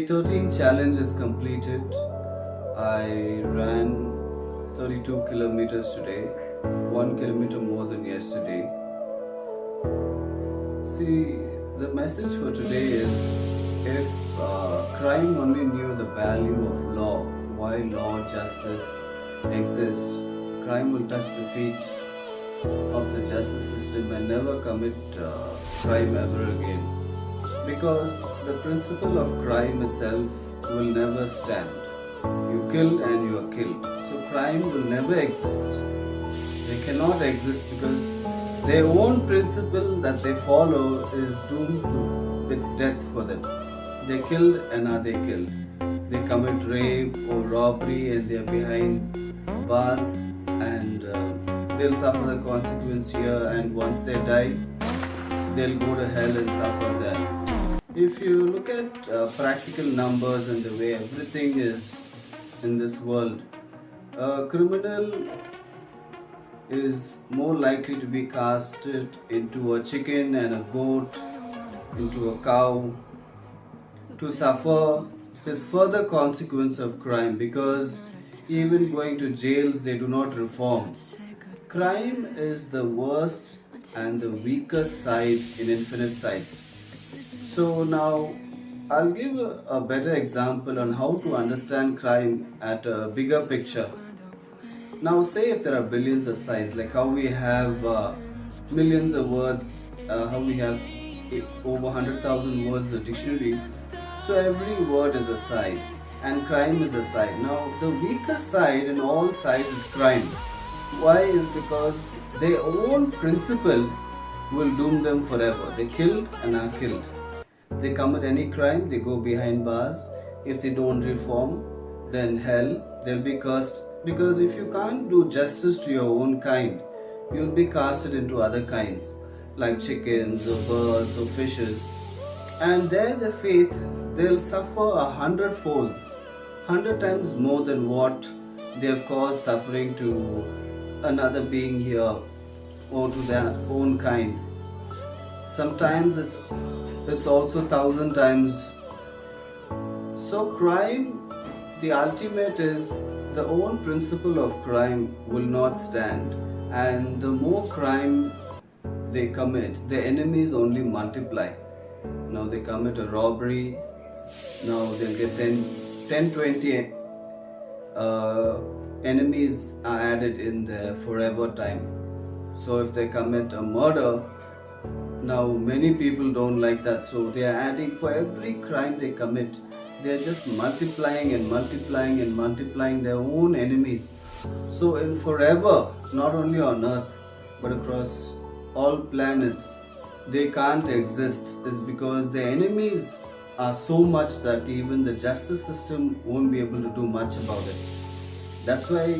13 challenge is completed. I ran 32 kilometers today, 1 kilometer more than yesterday. See, the message for today is if crime only knew the value of law, why law, justice exists, crime will touch the feet of the justice system and never commit crime ever again. Because the principle of crime itself will never stand. You killed and you are killed. So crime will never exist. They cannot exist because their own principle that they follow is doomed to its death for them. They killed and are they killed. They commit rape or robbery and they are behind bars and they'll suffer the consequence here, and once they die, they'll go to hell and suffer there. If you look at practical numbers and the way everything is in this world, a criminal is more likely to be casted into a chicken and a goat, into a cow, to suffer his further consequence of crime, because even going to jails they do not reform. Crime is the worst and the weakest side in infinite sides. So now I'll give a better example on how to understand crime at a bigger picture. Now say if there are billions of sides, like how we have millions of words, how we have over 100,000 words in the dictionary. So every word is a side and crime is a side. Now the weakest side in all sides is crime. Why? Is because their own principle will doom them forever. They killed and are killed. They commit any crime, they go behind bars. If they don't reform, then hell, they'll be cursed. Because if you can't do justice to your own kind, you'll be casted into other kinds, like chickens or birds or fishes. And there the fate, they'll suffer 100 folds, 100 times more than what they have caused suffering to another being here or to their own kind. Sometimes it's also 1,000 times. So crime, the ultimate is the own principle of crime will not stand, and the more crime they commit, the enemies only multiply. Now they commit a robbery, now they'll get 10 20 enemies are added in their forever time. So if they commit a murder, now many people don't like that, so they are adding for every crime they commit. They are just multiplying and multiplying and multiplying their own enemies. So in forever, not only on earth but across all planets, they can't exist, is because the enemies are so much that even the justice system won't be able to do much about it. That's why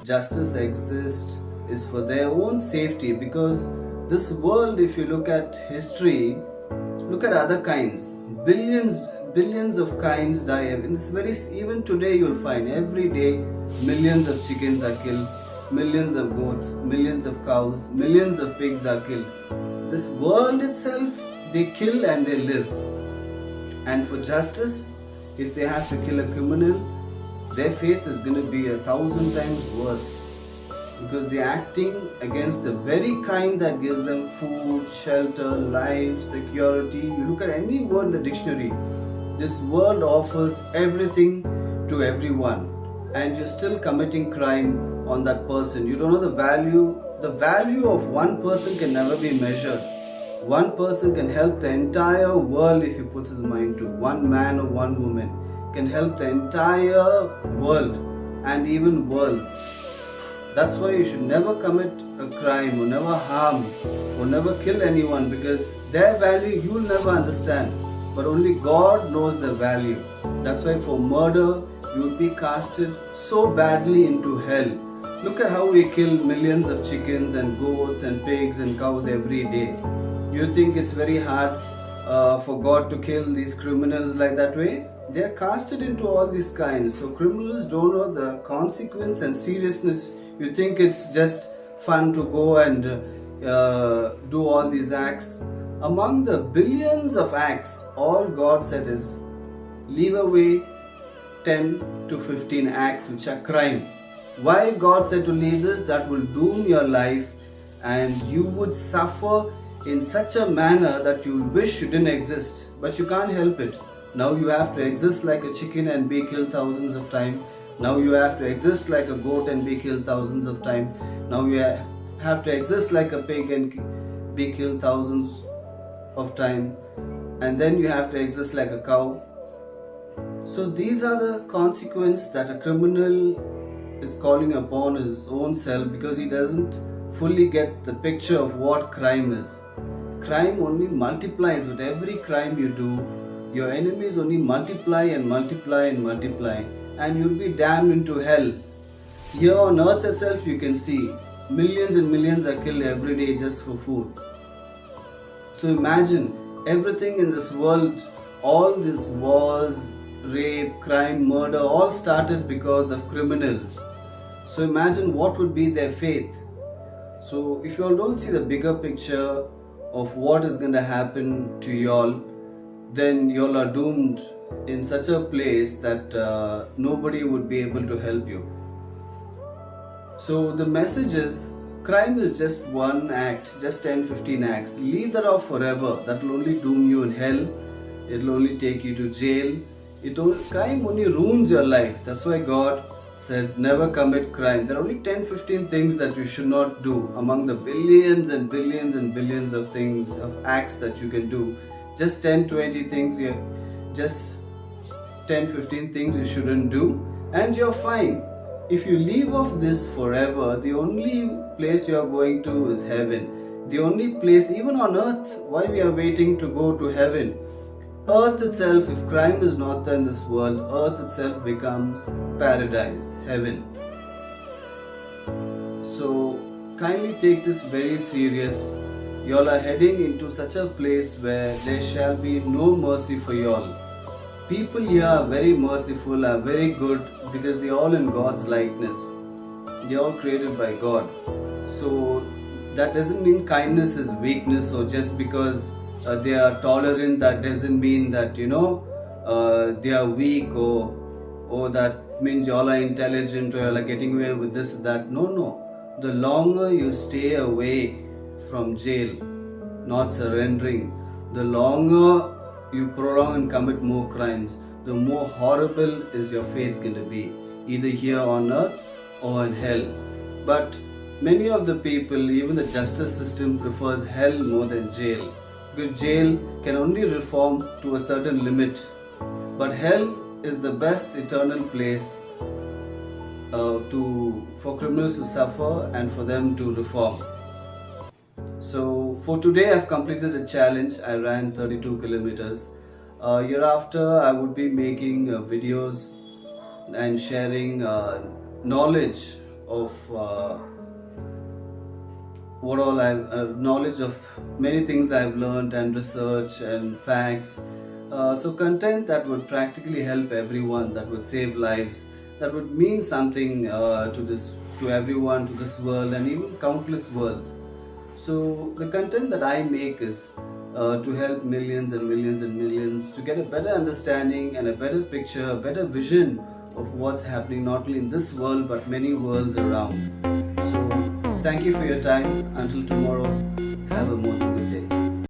justice exists, is for their own safety, because this world, if you look at history, look at other kinds, billions of kinds die. Even today you'll find every day millions of chickens are killed, millions of goats, millions of cows, millions of pigs are killed. This world itself, they kill and they live. And for justice, if they have to kill a criminal, their fate is going to be 1,000 times worse, because they're acting against the very kind that gives them food, shelter, life, security. You look at any word in the dictionary, this world offers everything to everyone, and you're still committing crime on that person. You don't know the value. The value of one person can never be measured. One person can help the entire world if he puts his mind to. One man or one woman can help the entire world and even worlds. That's why you should never commit a crime or never harm or never kill anyone, because their value you will never understand, but only God knows the value. That's why for murder you will be casted so badly into hell. Look at how we kill millions of chickens and goats and pigs and cows every day. You think it's very hard for God to kill these criminals like that way? They are casted into all these kinds. So criminals don't know the consequence and seriousness. You think it's just fun to go and do all these acts. Among the billions of acts, all God said is, leave away 10 to 15 acts which are crime. Why God said to leave this? That will doom your life and you would suffer in such a manner that you wish you didn't exist, but you can't help it. Now you have to exist like a chicken and be killed thousands of times. Now you have to exist like a goat and be killed thousands of times. Now you have to exist like a pig and be killed thousands of times. And then you have to exist like a cow. So these are the consequences that a criminal is calling upon his own self, because he doesn't fully get the picture of what crime is. Crime only multiplies. With every crime you do, your enemies only multiply and multiply and multiply, and you'll be damned into hell. Here on earth itself you can see millions and millions are killed every day just for food. So imagine everything in this world, all these wars, rape, crime, murder, all started because of criminals. So imagine what would be their faith. So if you all don't see the bigger picture of what is going to happen to you all, then you all are doomed in such a place that nobody would be able to help you. So the message is, crime is just one act, just 10-15 acts. Leave that off forever. That will only doom you in hell. It will only take you to jail. Crime only ruins your life. That's why God said never commit crime. There are only 10-15 things that you should not do among the billions and billions and billions of things, of acts that you can do. Just 10-20 things, just 10-15 things you shouldn't do, and you're fine. If you leave off this forever, the only place you're going to is heaven. The only place, even on earth, why we are waiting to go to heaven? Earth itself, if crime is not there in this world, earth itself becomes paradise, heaven. So kindly take this very serious. You all are heading into such a place where there shall be no mercy for you all. People here are very merciful, are very good, because they are all in God's likeness. They are all created by God. So that doesn't mean kindness is weakness, or just because they are tolerant, that doesn't mean that they are weak, or that means you all are intelligent, or you all are getting away with this, that. No. The longer you stay away from jail, not surrendering, the longer you prolong and commit more crimes, the more horrible is your faith going to be, either here on earth or in hell. But many of the people, even the justice system, prefers hell more than jail, because jail can only reform to a certain limit, but hell is the best eternal place for criminals to suffer and for them to reform. So for today I've completed the challenge. I ran 32 kilometers. Hereafter I would be making videos and sharing knowledge of knowledge of many things I've learned, and research and facts. So content that would practically help everyone, that would save lives, that would mean something to everyone, to this world, and even countless worlds. So the content that I make is to help millions and millions and millions to get a better understanding and a better picture, a better vision of what's happening not only in this world but many worlds around. So thank you for your time. Until tomorrow, have a more good day.